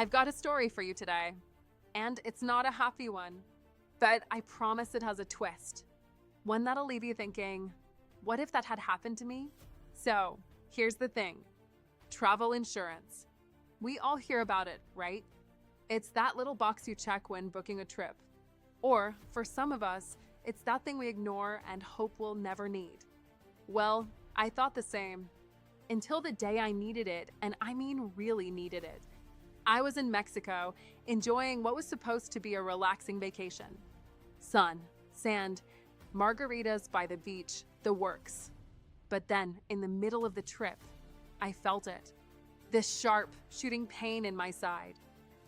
I've got a story for you today, and it's not a happy one, but I promise it has a twist. One that'll leave you thinking, what if that had happened to me? So, here's the thing. Travel insurance. We all hear about it, right? It's that little box you check when booking a trip. Or, for some of us, it's that thing we ignore and hope we'll never need. Well, I thought the same. Until the day I needed it, and I mean really needed it. I was in Mexico, enjoying what was supposed to be a relaxing vacation. Sun, sand, margaritas by the beach, the works. But then, in the middle of the trip, I felt it. This sharp, shooting pain in my side.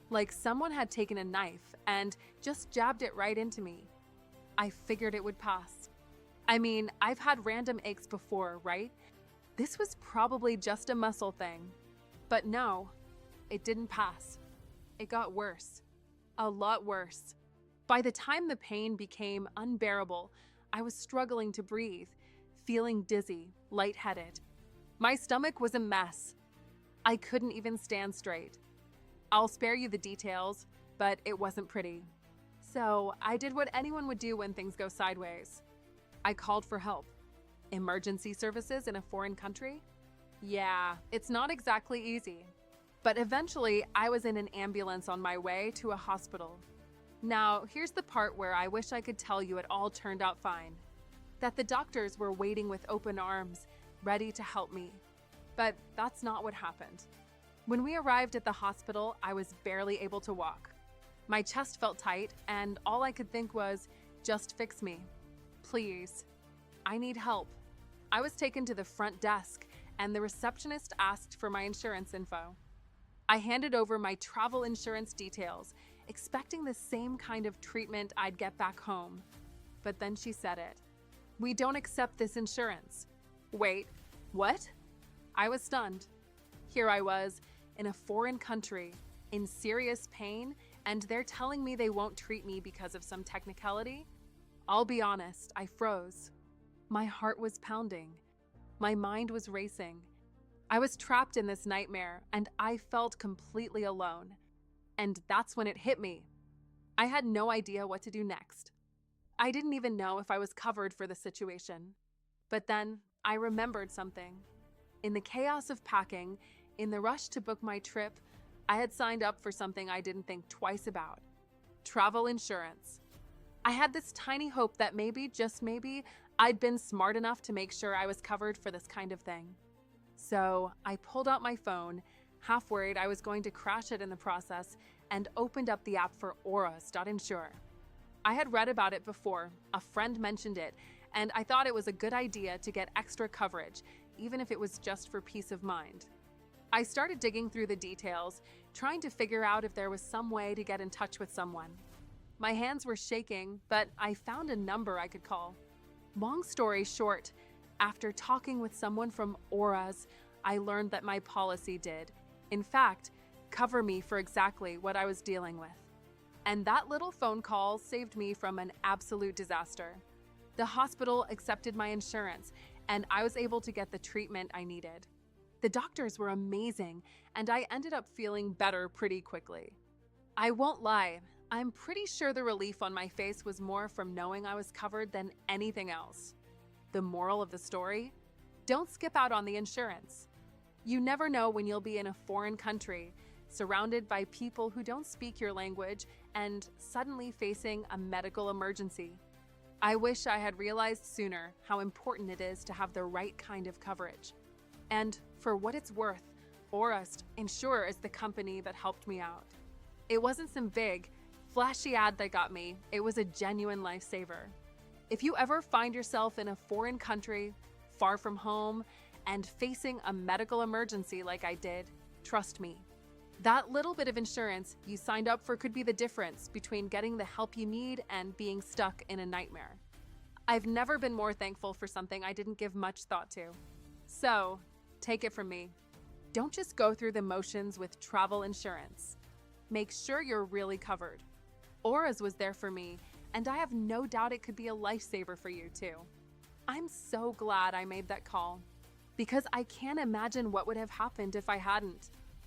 Like someone had taken a knife and just jabbed it right into me. I figured it would pass. I mean, I've had random aches before, right? This was probably just a muscle thing. But no, it didn't pass. It got worse. A lot worse. By the time the pain became unbearable, I was struggling to breathe, feeling dizzy, lightheaded. My stomach was a mess. I couldn't even stand straight. I'll spare you the details, but it wasn't pretty. So I did what anyone would do when things go sideways. I called for help. Emergency services in a foreign country? Yeah, it's not exactly easy. But eventually, I was in an ambulance on my way to a hospital. Now, here's the part where I wish I could tell you it all turned out fine. That the doctors were waiting with open arms, ready to help me. But that's not what happened. When we arrived at the hospital, I was barely able to walk. My chest felt tight, and all I could think was, just fix me. Please. I need help. I was taken to the front desk, and the receptionist asked for my insurance info. I handed over my travel insurance details, expecting the same kind of treatment I'd get back home. But then she said it. We don't accept this insurance. Wait, what? I was stunned. Here I was, in a foreign country, in serious pain, and they're telling me they won't treat me because of some technicality? I'll be honest, I froze. My heart was pounding. My mind was racing. I was trapped in this nightmare, and I felt completely alone. And that's when it hit me. I had no idea what to do next. I didn't even know if I was covered for the situation. But then, I remembered something. In the chaos of packing, in the rush to book my trip, I had signed up for something I didn't think twice about. Travel insurance. I had this tiny hope that maybe, just maybe, I'd been smart enough to make sure I was covered for this kind of thing. So I pulled out my phone, half worried I was going to crash it in the process, and opened up the app for Insure. I had read about it before, a friend mentioned it, and I thought it was a good idea to get extra coverage, even if it was just for peace of mind. I started digging through the details, trying to figure out if there was some way to get in touch with someone. My hands were shaking, but I found a number I could call. Long story short, after talking with someone from Auras, I learned that my policy did, in fact, cover me for exactly what I was dealing with. And that little phone call saved me from an absolute disaster. The hospital accepted my insurance, and I was able to get the treatment I needed. The doctors were amazing, and I ended up feeling better pretty quickly. I won't lie, I'm pretty sure the relief on my face was more from knowing I was covered than anything else. The moral of the story? Don't skip out on the insurance. You never know when you'll be in a foreign country, surrounded by people who don't speak your language, and suddenly facing a medical emergency. I wish I had realized sooner how important it is to have the right kind of coverage. And for what it's worth, Insure is the company that helped me out. It wasn't some big, flashy ad that got me, it was a genuine lifesaver. If you ever find yourself in a foreign country, far from home, and facing a medical emergency like I did, trust me, that little bit of insurance you signed up for could be the difference between getting the help you need and being stuck in a nightmare. I've never been more thankful for something I didn't give much thought to. So, take it from me. Don't just go through the motions with travel insurance. Make sure you're really covered. Auras was there for me, and I have no doubt it could be a lifesaver for you too. I'm so glad I made that call, because I can't imagine what would have happened if I hadn't.